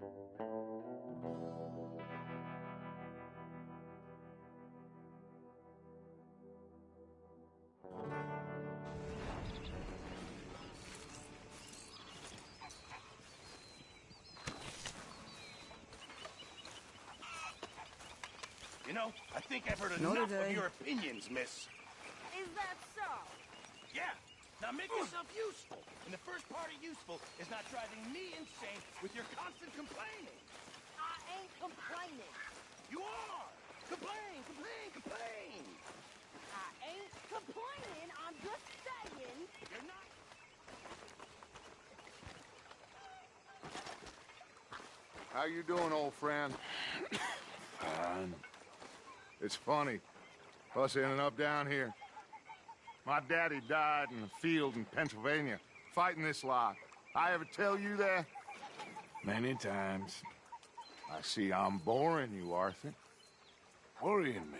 You know, I think I've heard enough of your opinions, miss. Is that so? Yeah. Now make yourself useful. And the first part of useful is not driving me insane with your constant complaining. I ain't complaining. You are! Complain, complain, complain! I ain't complaining. I'm just saying. You're not... How you doing, old friend? Fine. It's funny, us ending up down here. My daddy died in the field in Pennsylvania, fighting this lot. I ever tell you that? Many times. I see I'm boring you, Arthur. Worrying me.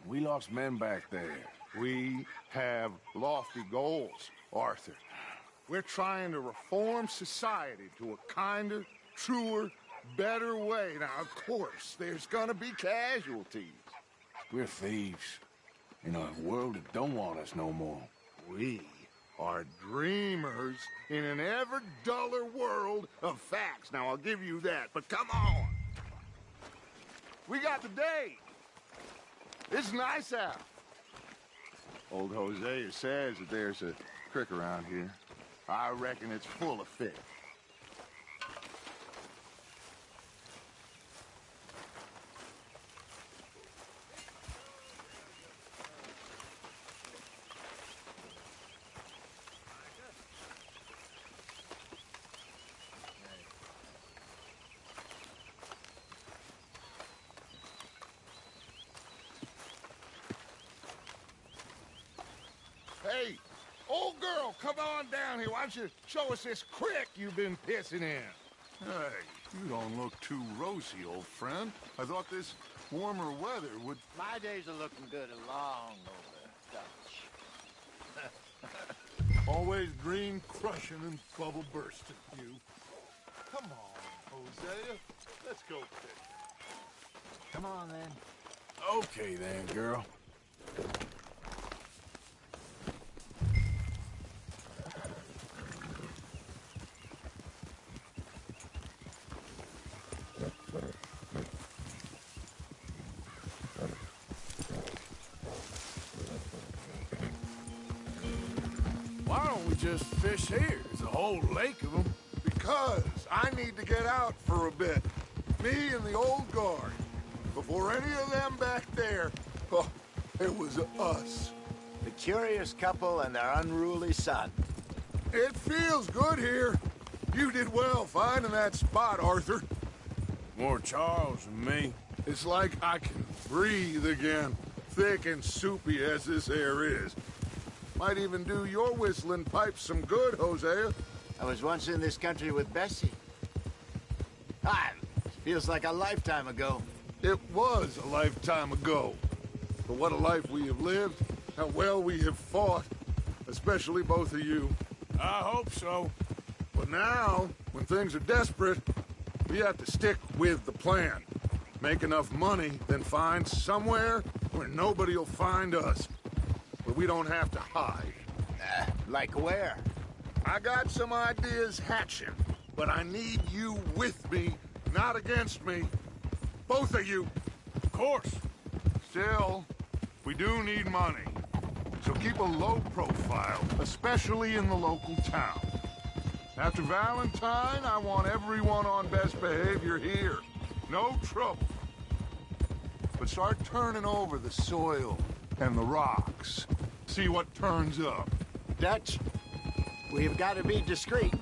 We lost men back there. We have lofty goals, Arthur. We're trying to reform society to a kinder, truer, better way. Now, of course, there's gonna be casualties. We're thieves. In a world that don't want us no more. We are dreamers in an ever duller world of facts. Now, I'll give you that, but come on. We got the date. It's nice out. Old Hosea says that there's a creek around here. I reckon it's full of fish. Hey, old girl, come on down here. Why don't you show us this creek you've been pissing in? Hey, you don't look too rosy, old friend. I thought this warmer weather would... My days are looking good and long over, Dutch. Always dream crushing and bubble bursting, you. Come on, Hosea. Let's go fish. Come on, then. Okay then, girl. Why don't we just fish here? There's a whole lake of them. Because I need to get out for a bit. Me and the old guard. Before any of them back there, oh, it was us. The curious couple and their unruly son. It feels good here. You did well finding that spot, Arthur. More Charles than me. It's like I can breathe again, thick and soupy as this air is. Might even do your whistling pipes some good, Hosea. I was once in this country with Bessie. Feels like a lifetime ago. It was a lifetime ago. But what a life we have lived, how well we have fought, especially both of you. I hope so. But now, when things are desperate, we have to stick with the plan. Make enough money, then find somewhere where nobody will find us. Where we don't have to hide. Like where? I got some ideas hatching, but I need you with me, not against me. Both of you. Of course. Still, we do need money. So keep a low profile, especially in the local town. After Valentine, I want everyone on best behavior here. No trouble. But start turning over the soil and the rocks. See what turns up. Dutch, we've got to be discreet.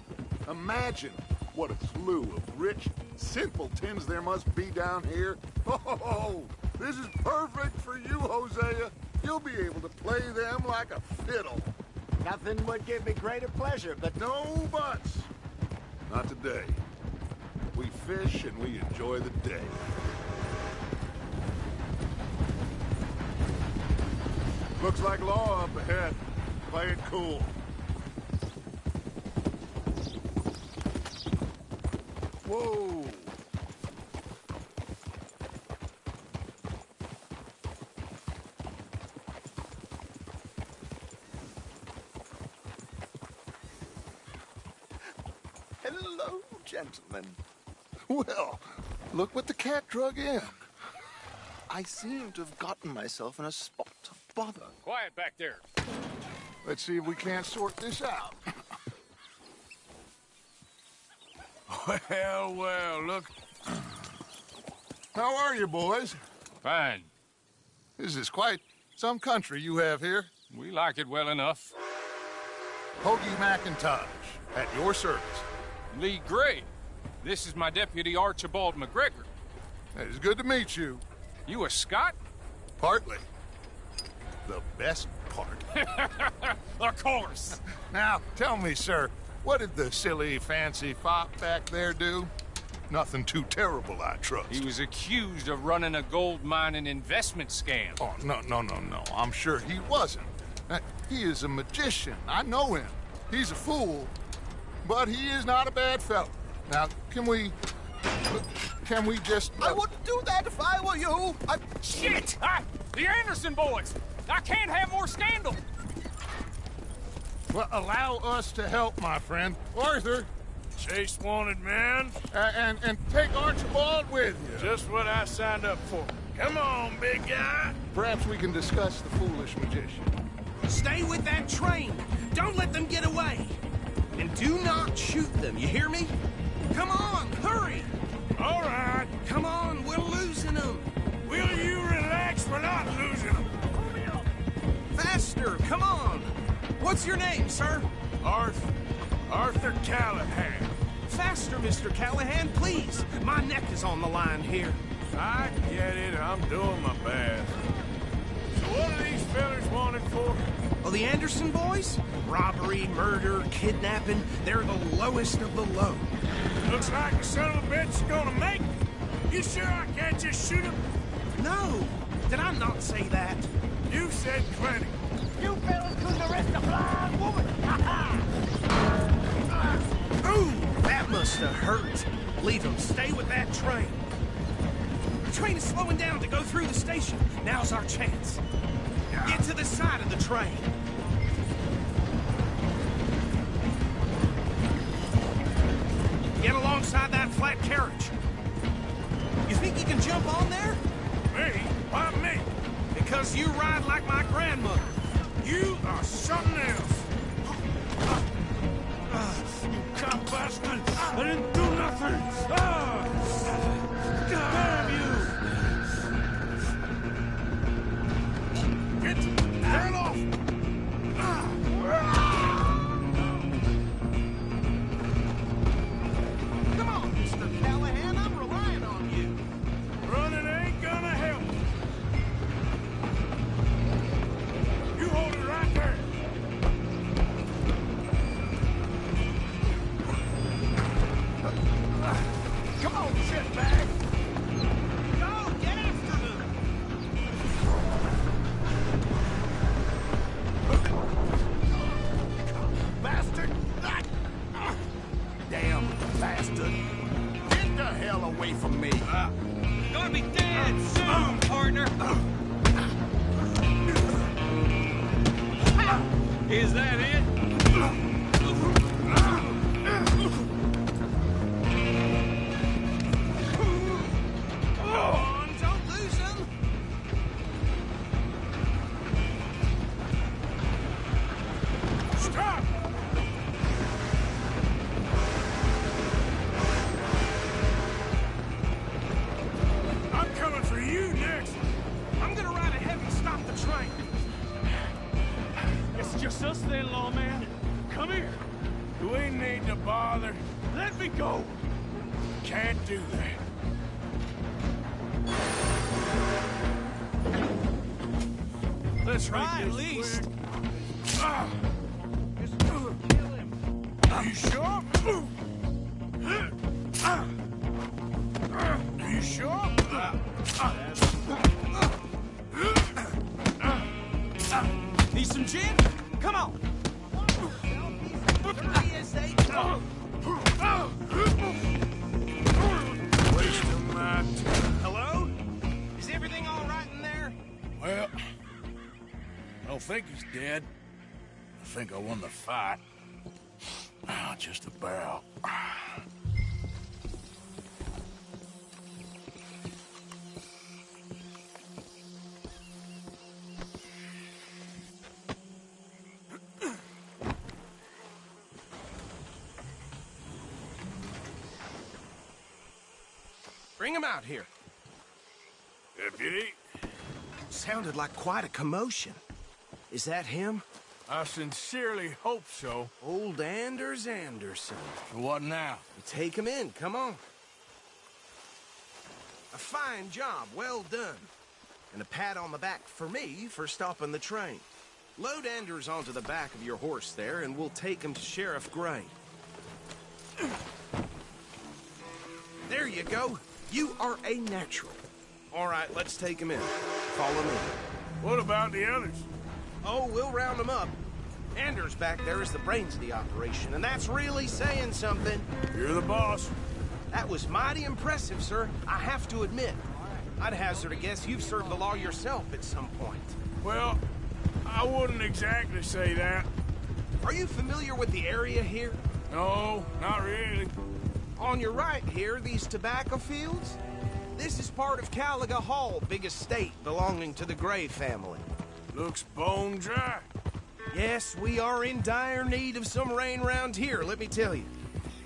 Imagine what a slew of rich simpletons there must be down here. Oh, this is perfect for you, Hosea. You'll be able to play them like a fiddle. Nothing would give me greater pleasure, but... No buts. Not today. We fish and we enjoy the day. Looks like law up ahead. Play it cool. Whoa! Hello, gentlemen. Well, look what the cat drug in. I seem to have gotten myself in a spot of bother. Quiet back there. Let's see if we can't sort this out. Well, well, look. How are you, boys? Fine. This is quite some country you have here. We like it well enough. Hoagie McIntosh, at your service. Lee Gray. This is my deputy Archibald McGregor. It's good to meet you. You a Scot? Partly. The best part. Of course. Now, tell me, sir, what did the silly, fancy fop back there do? Nothing too terrible, I trust. He was accused of running a gold mining investment scam. Oh, no. I'm sure he wasn't. He is a magician. I know him. He's a fool, but he is not a bad fellow. Now, can we just... I wouldn't do that if I were you. Shit! The Anderson boys! I can't have more scandal! Well, allow us to help, my friend. Arthur, Chase wanted, man. and take Archibald with you. Just what I signed up for. Come on, big guy. Perhaps we can discuss the foolish magician. Stay with that train. Don't let them get away. And do not shoot them, you hear me? Come on, hurry! All right. Come on, we're losing them. Will you relax? We're not losing them. Faster, come on. What's your name, sir? Arthur Callahan. Faster, Mr. Callahan, please. My neck is on the line here. I get it. I'm doing my best. So what are these fellas wanted for? Oh, the Anderson boys? Robbery, murder, kidnapping. They're the lowest of the low. Looks like the son of a bitch is gonna make it. You sure I can't just shoot him? No. Did I not say that? You said plenty. You fellas couldn't arrest a blind woman! Ooh, that must have hurt. Leave them. Stay with that train. The train is slowing down to go through the station. Now's our chance. Get to the side of the train. Get alongside that flat carriage. You think you can jump on there? Me? Why me? Because you ride like my grandmother. You are something else. You cop bastard! I didn't do nothing! Damn you! Get off! Come on, Mr. Callahan, I'm relying on you. Running ain't gonna help. You hold it right there. Come on, shitbag! Go, get after them. Bastard! Damn bastard! Get the hell away from me! Gonna be dead soon, partner. Is that it? Come on, don't lose them. Stop! I'm coming for you next. I'm gonna ride ahead and stop the train. It's just us then, lawman. Come here. Do we need to bother? Let me go. Can't do that. Let's Try make at this least. quick. Just kill him. You sure? You sure? Need some gin? Come on. Wasting my time. Hello? Is everything all right in there? Well, I don't think he's dead. I think I won the fight. Just about. Bring him out here. Deputy? Sounded like quite a commotion. Is that him? I sincerely hope so. Old Anders Anderson. What now? Take him in, come on. A fine job, well done. And a pat on the back for me for stopping the train. Load Anders onto the back of your horse there, and we'll take him to Sheriff Gray. There you go. You are a natural. All right, let's take him in. Follow me. What about the others? Oh, we'll round them up. Anders back there is the brains of the operation, and that's really saying something. You're the boss. That was mighty impressive, sir. I have to admit. I'd hazard a guess you've served the law yourself at some point. Well, I wouldn't exactly say that. Are you familiar with the area here? No, not really. On your right here, these tobacco fields? This is part of Caliga Hall, big estate belonging to the Gray family. Looks bone dry. Yes, we are in dire need of some rain round here, let me tell you.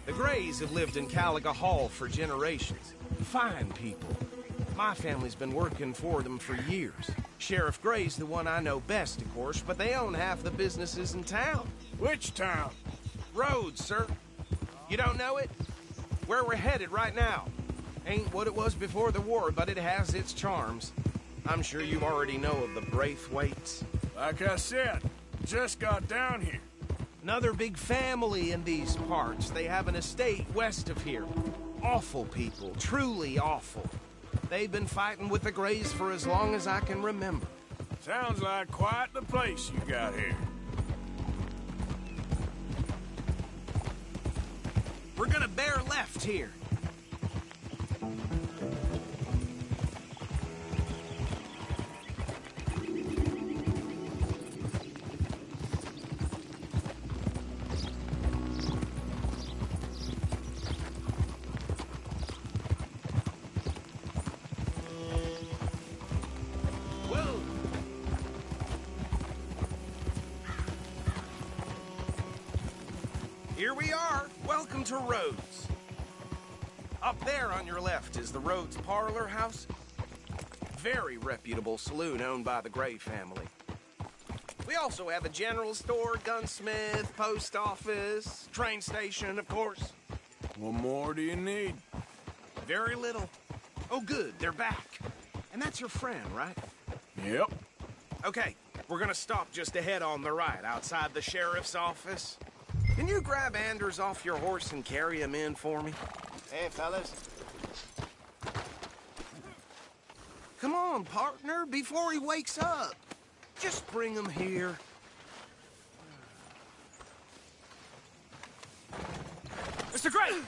The Grays have lived in Caliga Hall for generations. Fine people. My family's been working for them for years. Sheriff Gray's the one I know best, of course, but they own half the businesses in town. Which town? Rhodes, sir. You don't know it? Where we're headed right now. Ain't what it was before the war, but it has its charms. I'm sure you already know of the Braithwaites. Like I said, just got down here. Another big family in these parts. They have an estate west of here. Awful people, truly awful. They've been fighting with the Grays for as long as I can remember. Sounds like quite the place you got here. We're gonna bear left here. Here we are. Welcome to Rhodes. Up there on your left is the Rhodes Parlor House. Very reputable saloon owned by the Gray family. We also have a general store, gunsmith, post office, train station, of course. What more do you need? Very little. Oh, good, they're back. And that's your friend, right? Yep. Okay, we're gonna stop just ahead on the right, outside the sheriff's office. Can you grab Anders off your horse and carry him in for me? Hey, fellas. Come on, partner, before he wakes up. Just bring him here. Mr. Gray!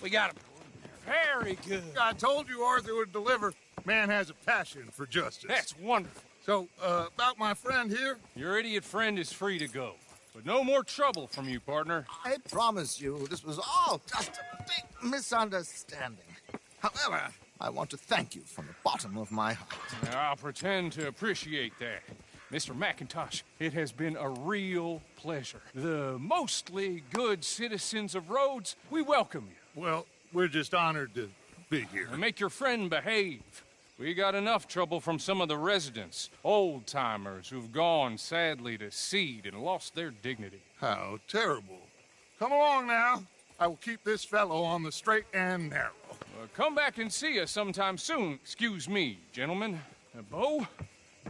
We got him. Very good. I told you Arthur would deliver. Man has a passion for justice. That's wonderful. So, about my friend here? Your idiot friend is free to go. But no more trouble from you, partner. I promise you, this was all just a big misunderstanding. However, I want to thank you from the bottom of my heart. I'll pretend to appreciate that. Mr. McIntosh, it has been a real pleasure. The mostly good citizens of Rhodes, we welcome you. Well, we're just honored to be here. And make your friend behave. We got enough trouble from some of the residents, old-timers who've gone, sadly, to seed and lost their dignity. How terrible. Come along now. I will keep this fellow on the straight and narrow. Come back and see us sometime soon. Excuse me, gentlemen. Bo,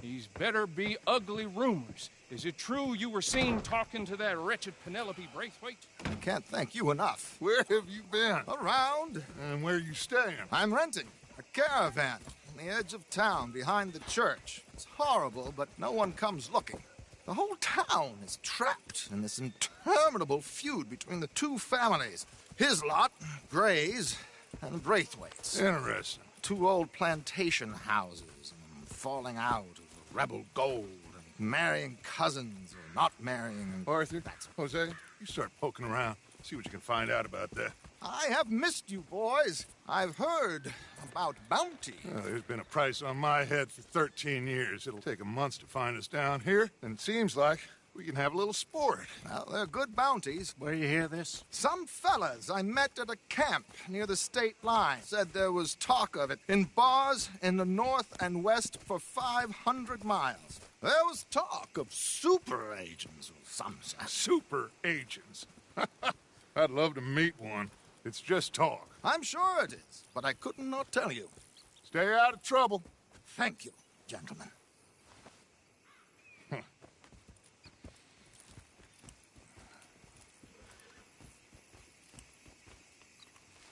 these better be ugly rumors. Is it true you were seen talking to that wretched Penelope Braithwaite? I can't thank you enough. Where have you been? Around. And where you staying? I'm renting a caravan on the edge of town behind the church. It's horrible, but no one comes looking. The whole town is trapped in this interminable feud between the two families. His lot, Gray's, and Braithwaite's. Interesting. Two old plantation houses falling out of rebel gold and marrying cousins or not marrying. And Arthur, Jose, you start poking around. See what you can find out about that. I have missed you, boys. I've heard about bounty. There's been a price on my head for 13 years. It'll take 'em months to find us down here, and it seems like we can have a little sport. Well, they're good bounties. Where you hear this? Some fellas I met at a camp near the state line said there was talk of it in bars in the north and west for 500 miles. There was talk of super agents or some such. Super agents. I'd love to meet one. It's just talk. I'm sure it is, but I couldn't not tell you. Stay out of trouble. Thank you, gentlemen.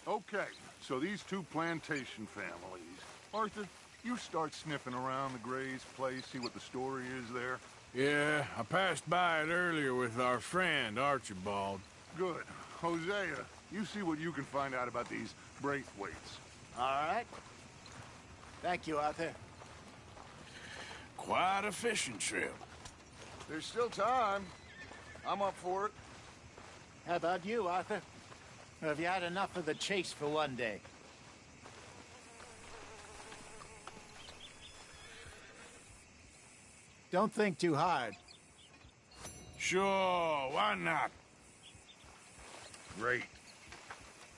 Okay, so these two plantation families. Arthur, you start sniffing around the Gray's place, see what the story is there. Yeah, I passed by it earlier with our friend, Archibald. Good. Hosea, you see what you can find out about these Braithwaites. All right. Thank you, Arthur. Quite a fishing trip. There's still time. I'm up for it. How about you, Arthur? Or have you had enough of the chase for one day? Don't think too hard. Sure, why not? Great.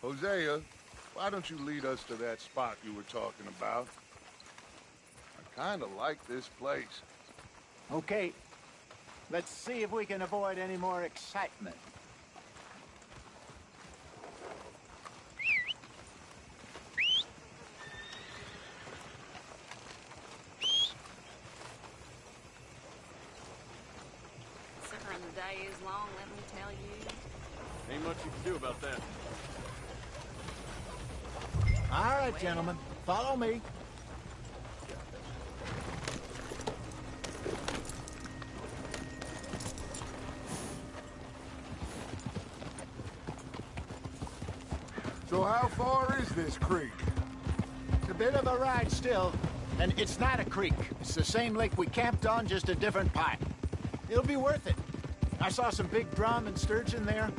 Hosea, why don't you lead us to that spot you were talking about? I kind of like this place. Okay. Let's see if we can avoid any more excitement. Considering the day is long, let me tell you. Ain't much you can do about that. All right, gentlemen. Follow me. So how far is this creek? It's a bit of a ride still, and it's not a creek. It's the same lake we camped on, just a different part. It'll be worth it. I saw some big drum and sturgeon there.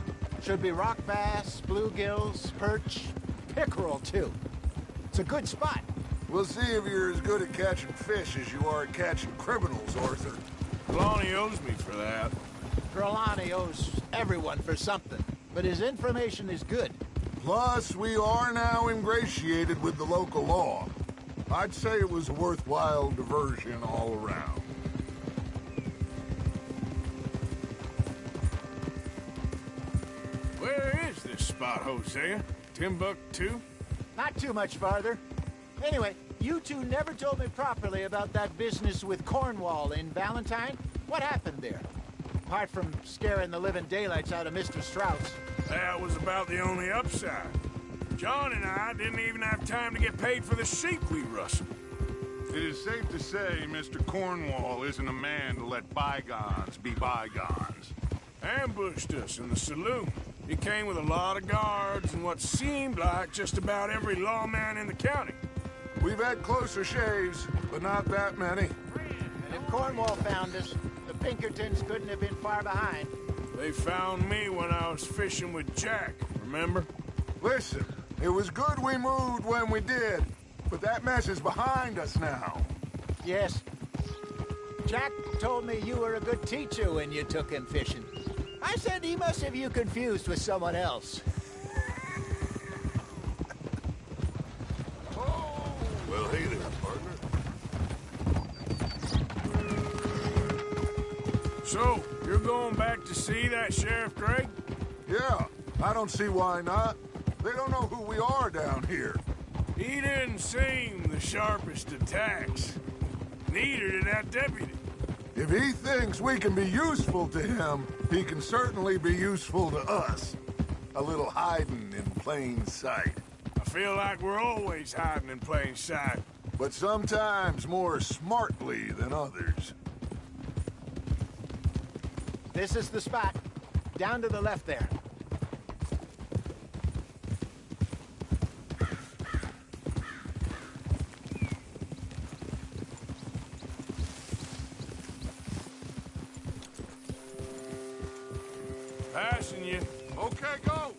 Should be rock bass, bluegills, perch, pickerel, too. It's a good spot. We'll see if you're as good at catching fish as you are at catching criminals, Arthur. Lonnie owes me for that. Trelawney owes everyone for something, but his information is good. Plus, we are now ingratiated with the local law. I'd say it was a worthwhile diversion all around. Where is this spot, Hosea? Timbuktu? Not too much farther. Anyway, you two never told me properly about that business with Cornwall in Valentine. What happened there? Apart from scaring the living daylights out of Mr. Strauss. That was about the only upside. John and I didn't even have time to get paid for the sheep we rustled. It is safe to say Mr. Cornwall isn't a man to let bygones be bygones. Ambushed us in the saloon. He came with a lot of guards and what seemed like just about every lawman in the county. We've had closer shaves, but not that many. And if Cornwall found us, the Pinkertons couldn't have been far behind. They found me when I was fishing with Jack, remember? Listen, it was good we moved when we did, but that mess is behind us now. Yes. Jack told me you were a good teacher when you took him fishing. I said he must have you confused with someone else. Well, hey there, partner. So, you're going back to see that Sheriff Gray? Yeah, I don't see why not. They don't know who we are down here. He didn't seem the sharpest attacks. Neither did that deputy. If he thinks we can be useful to him, he can certainly be useful to us. A little hiding in plain sight. I feel like we're always hiding in plain sight. But sometimes more smartly than others. This is the spot. Down to the left there. Passing you. Okay, go!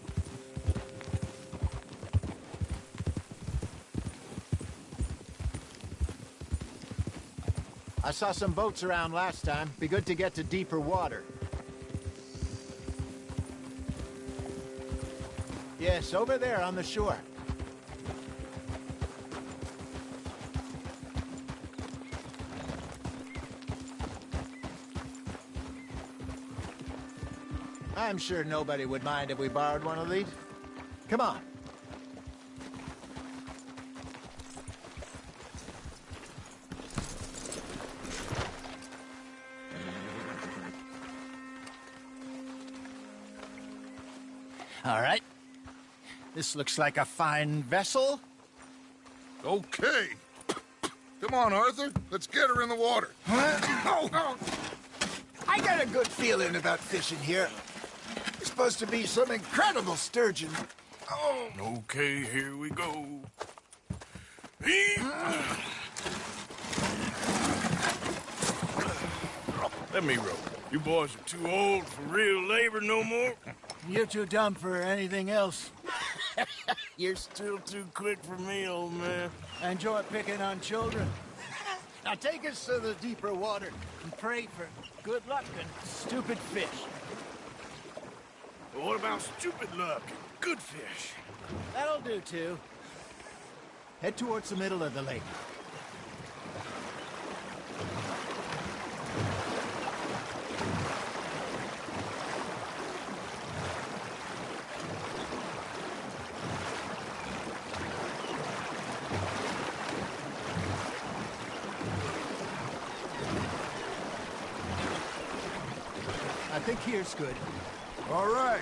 I saw some boats around last time. Be good to get to deeper water. Yes, over there on the shore. I'm sure nobody would mind if we borrowed one of these. Come on. All right. This looks like a fine vessel. Okay. Come on, Arthur. Let's get her in the water. Oh. I got a good feeling about fishing here. It's supposed to be some incredible sturgeon. Oh. Okay, here we go. Let me row. You boys are too old for real labor no more. You're too dumb for anything else. You're still too quick for me, old man. I enjoy picking on children. Now take us to the deeper water and pray for good luck and stupid fish. But what about stupid luck and good fish? That'll do, too. Head towards the middle of the lake. I think here's good. All right.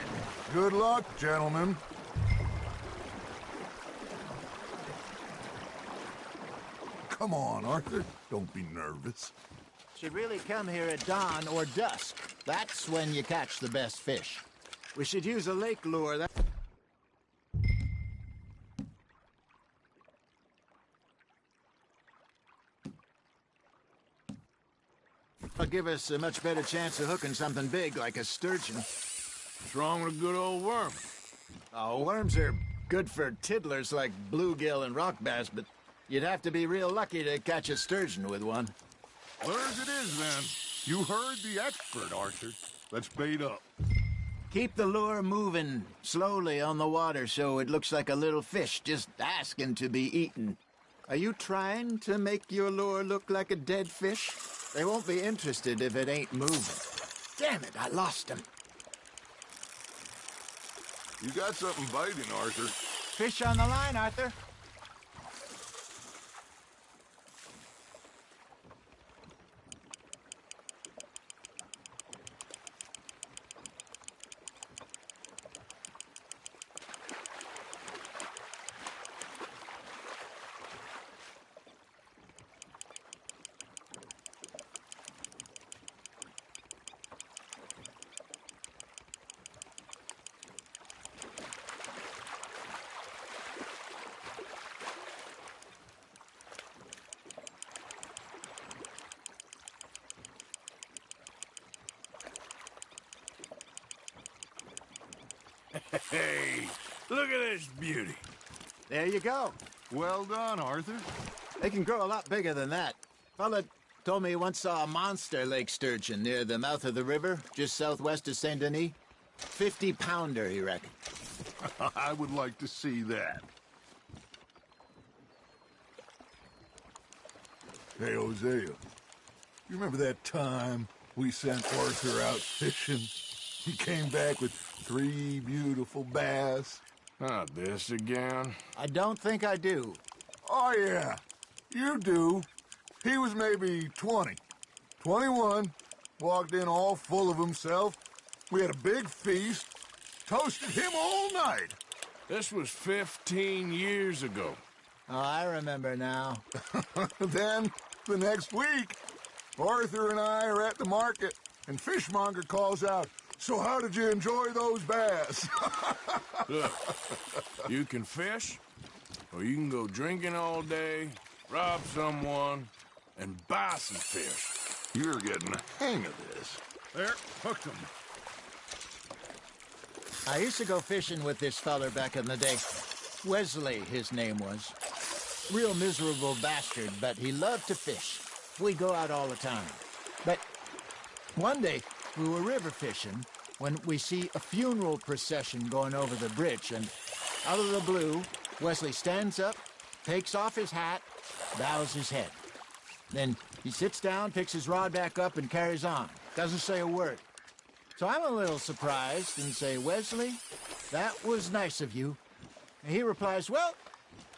Good luck, gentlemen. Come on, Arthur. Don't be nervous. Should really come here at dawn or dusk. That's when you catch the best fish. We should use a lake lure. That'll give us a much better chance of hooking something big like a sturgeon. What's wrong with a good old worm? Oh, worms are good for tiddlers like bluegill and rock bass, but you'd have to be real lucky to catch a sturgeon with one. Well, as it is, then. You heard the expert, Arthur. Let's bait up. Keep the lure moving slowly on the water so it looks like a little fish just asking to be eaten. Are you trying to make your lure look like a dead fish? They won't be interested if it ain't moving. Damn it, I lost him. You got something biting, Arthur. Fish on the line, Arthur. Hey, look at this beauty. There you go. Well done, Arthur. They can grow a lot bigger than that. Fella told me he once saw a monster lake sturgeon near the mouth of the river, just southwest of Saint Denis. 50-pounder, he reckoned. I would like to see that. Hey, Hosea, you remember that time we sent Arthur out fishing? He came back with 3 beautiful bass. Not this again. I don't think I do. Oh, yeah, you do. He was maybe 20, 21, walked in all full of himself. We had a big feast, toasted him all night. This was 15 years ago. Oh, I remember now. Then, the next week, Arthur and I are at the market, and Fishmonger calls out, "So how did you enjoy those bass?" Look, you can fish, or you can go drinking all day, rob someone, and buy some fish. You're getting the hang of this. There, hooked him. I used to go fishing with this feller back in the day. Wesley, his name was. Real miserable bastard, but he loved to fish. We'd go out all the time. But one day, we were river fishing when we see a funeral procession going over the bridge, and out of the blue, Wesley stands up, takes off his hat, bows his head. Then he sits down, picks his rod back up, and carries on. Doesn't say a word. So I'm a little surprised and say, Wesley, that was nice of you. And he replies, well,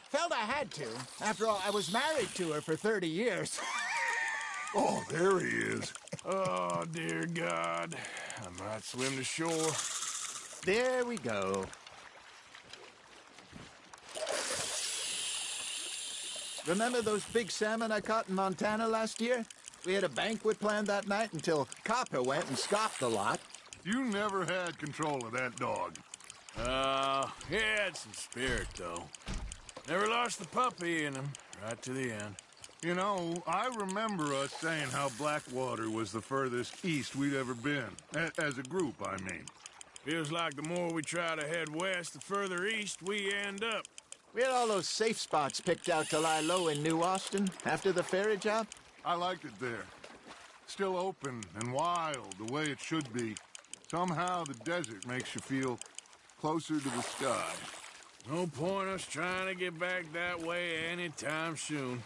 felt I had to. After all, I was married to her for 30 years. Oh, there he is. Oh, dear God. I might swim to shore. There we go. Remember those big salmon I caught in Montana last year? We had a banquet planned that night until Copper went and scoffed a lot. You never had control of that dog. He had some spirit, though. Never lost the puppy in him, right to the end. You know, I remember us saying how Blackwater was the furthest east we'd ever been. As a group, I mean. Feels like the more we try to head west, the further east we end up. We had all those safe spots picked out to lie low in New Austin after the ferry job. I liked it there. Still open and wild, the way it should be. Somehow the desert makes you feel closer to the sky. No point us trying to get back that way anytime soon.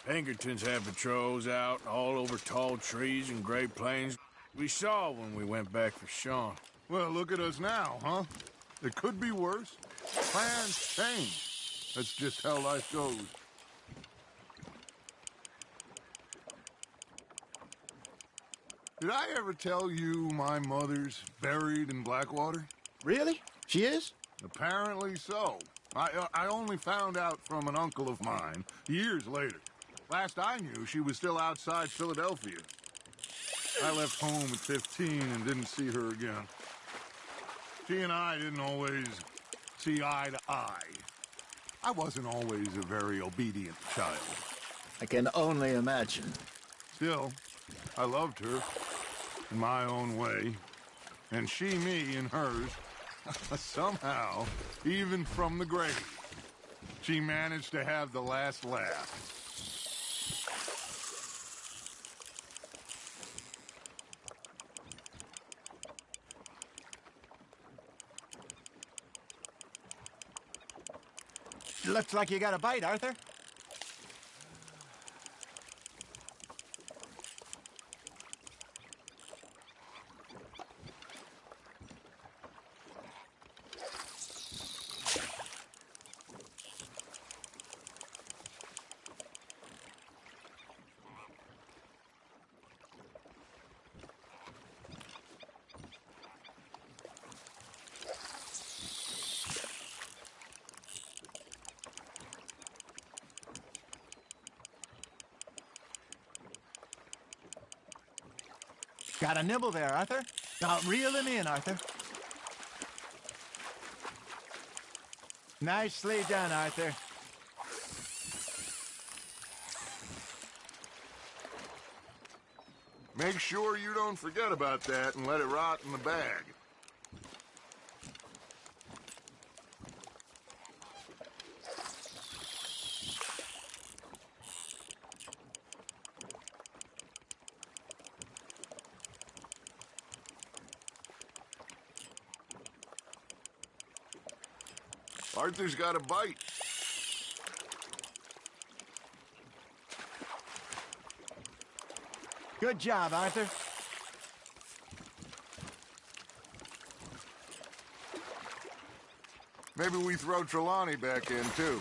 Pinkertons have patrols out all over tall trees and Great Plains. We saw when we went back for Sean. Well, look at us now, huh? It could be worse. Plans change. That's just how life goes. Did I ever tell you my mother's buried in Blackwater? Really? She is? Apparently so. I only found out from an uncle of mine years later. Last I knew, she was still outside Philadelphia. I left home at 15 and didn't see her again. She and I didn't always see eye to eye. I wasn't always a very obedient child. I can only imagine. Still, I loved her in my own way, and she me in hers. Somehow, even from the grave, she managed to have the last laugh. Looks like you got a bite, Arthur. Got a nibble there, Arthur. Now, reel him in, Arthur. Nicely done, Arthur. Make sure you don't forget about that and let it rot in the bag. Arthur's got a bite. Good job, Arthur. Maybe we throw Trelawney back in, too.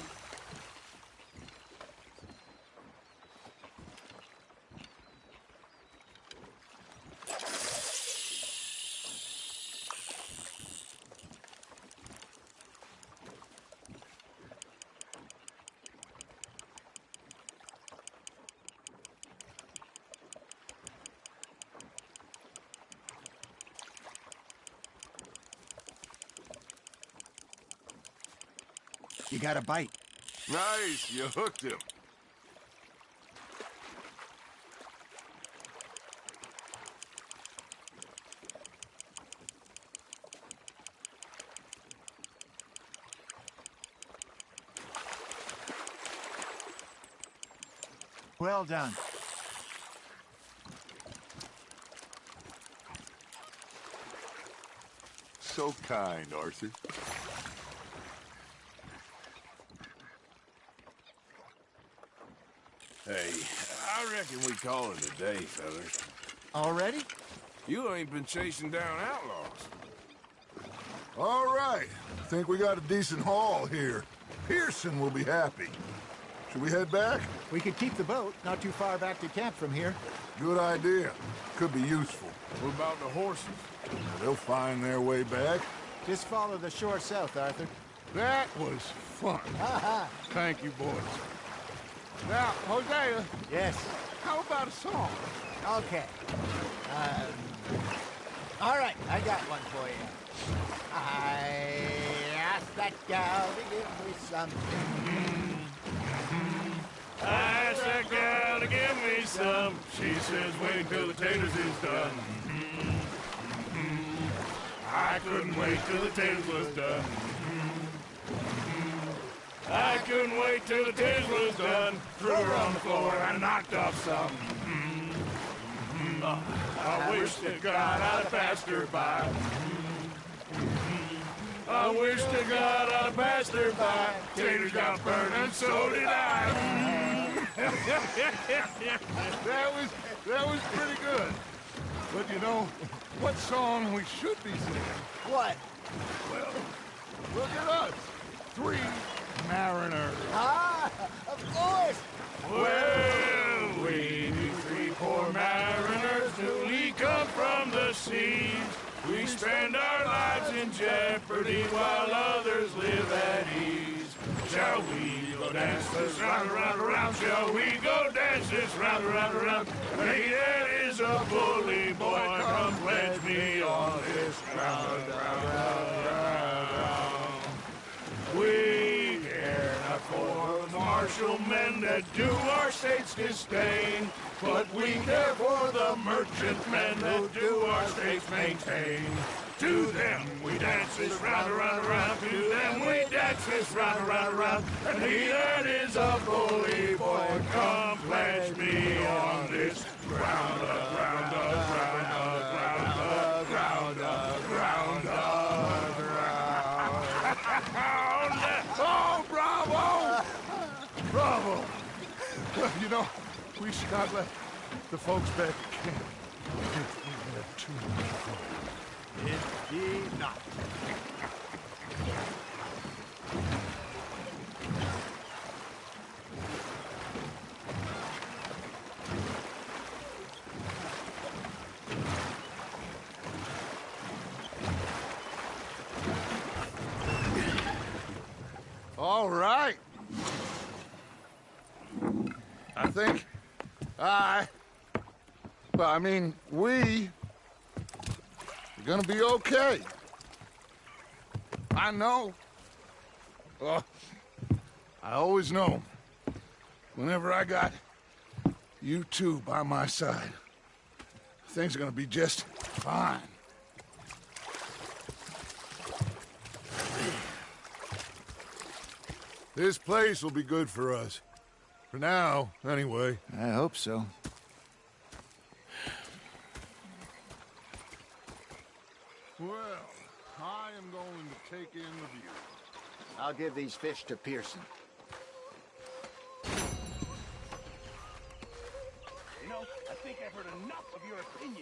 You got a bite. Nice, you hooked him. Well done. So kind, Arthur. Hey, I reckon we call it a day, fellas. Already? You ain't been chasing down outlaws. All right. Think we got a decent haul here. Pearson will be happy. Should we head back? We could keep the boat not too far back to camp from here. Good idea. Could be useful. What about the horses? They'll find their way back. Just follow the shore south, Arthur. That was fun. Thank you, boys. Now, Hosea, Yes. how about a song? Okay. All right, I got one for you. I asked that gal to give me something. I asked that gal to give me some. She says, wait till the taters is done. I couldn't wait till the taters was done. I couldn't wait till the taters was done. Threw her on the floor and knocked off some. I wish to God I'd have passed her by. I wish to God I'd have passed her by. Taters got burned and so did I. That was pretty good. But you know, what song we should be singing? What? Well, look at us. 3 mariners. Ah, of course. Well, we 3 poor mariners newly come from the seas. We spend our lives in jeopardy while others live at ease. Shall we go dance this round, around, around? Shall we go dance this round, around, around? Hey, that is a bully boy. Come pledge me on this ground, ground. We care not for the martial men that do our state's disdain, but we care for the merchant men that do our states maintain. To them we dance this round, around, around. To them we dance this round, around, around. And he that is a bully boy, come pledge me on this ground, ground, ground, ground, ground, ground, ground. Oh, bravo! Bravo! Well, you know, we should not let the folks back at camp. We had too much fun. Indeed not. All right. I think we're gonna be okay. I know. I always know. Whenever I got you two by my side, things are gonna be just fine. This place will be good for us. For now, anyway. I hope so. Well, I am going to take in the view. I'll give these fish to Pearson. You know, I think I've heard enough of your opinion.